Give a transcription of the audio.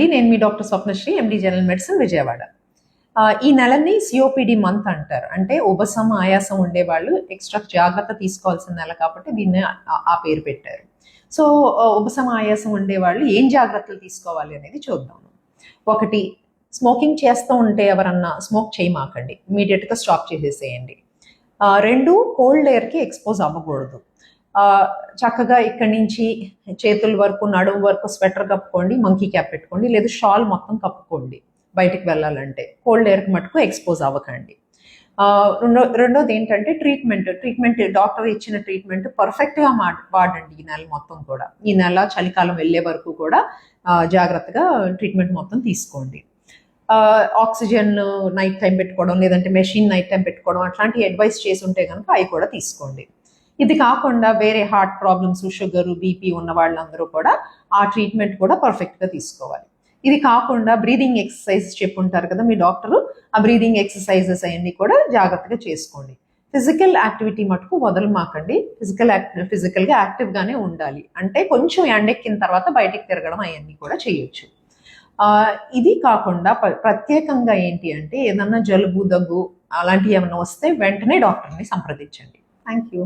అండి, నేను మీ doctor Swapnasri, MD general medicine, Vijayawada. ఈ నెలని సిఓపిడి మంత్ అంటారు. అంటే ఉపశమ ఆయాసం ఉండేవాళ్ళు ఎక్స్ట్రా జాగ్రత్త తీసుకోవాల్సిన నెల కాబట్టి దీన్ని ఆ పేరు పెట్టారు. సో ఉపశమ ఆయాసం ఉండేవాళ్ళు ఏం జాగ్రత్తలు తీసుకోవాలి అనేది చూద్దాం. ఒకటి, స్మోకింగ్ చేస్తూ ఉంటే ఎవరన్నా స్మోక్ చేయమాకండి, ఇమీడియట్గా స్టాప్ చేసేసేయండి. రెండు, కోల్డ్ ఎయిర్కి ఎక్స్పోజ్ అవ్వకూడదు. చక్కగా ఇక్కడి నుంచి చేతుల వరకు, నడుము వరకు స్వెటర్ కప్పుకోండి, మంకీ క్యాప్ పెట్టుకోండి, లేదా షాల్ మొత్తం కప్పుకోండి బయటికి వెళ్ళాలంటే. కోల్డ్ ఎయిర్కి మటుకు ఎక్స్పోజ్ అవ్వకండి. రెండోది ఏంటంటే ట్రీట్మెంట్ డాక్టర్ ఇచ్చిన ట్రీట్మెంట్ పర్ఫెక్ట్గా వాడండి ఈ నెల మొత్తం కూడా. ఈ నెల చలికాలం వెళ్ళే వరకు కూడా జాగ్రత్తగా ట్రీట్మెంట్ మొత్తం తీసుకోండి. ఆక్సిజన్ నైట్ టైం పెట్టుకోవడం, లేదంటే మెషిన్ నైట్ టైం పెట్టుకోవడం, అట్లాంటి అడ్వైస్ చేసి ఉంటే కనుక అవి కూడా తీసుకోండి. ఇది కాకుండా వేరే హార్ట్ ప్రాబ్లమ్స్, షుగర్, బీపీ ఉన్న వాళ్ళందరూ కూడా ఆ ట్రీట్మెంట్ కూడా పర్ఫెక్ట్గా తీసుకోవాలి. ఇది కాకుండా బ్రీదింగ్ ఎక్సర్సైజ్ చెప్పుంటారు కదా మీ డాక్టరు, ఆ బ్రీదింగ్ ఎక్సర్సైజెస్ అవన్నీ కూడా జాగ్రత్తగా చేసుకోండి. ఫిజికల్ యాక్టివిటీ మటుకు వదలమాకండి. ఫిజికల్గా యాక్టివ్గానే ఉండాలి. అంటే కొంచెం ఎండెక్కిన తర్వాత బయటికి తిరగడం అవన్నీ కూడా చేయొచ్చు. ఇది కాకుండా ప్రత్యేకంగా ఏంటి అంటే ఏదన్నా జలుబు, దగ్గు అలాంటివి ఏమైనా వస్తే వెంటనే డాక్టర్ని సంప్రదించండి. Thank you.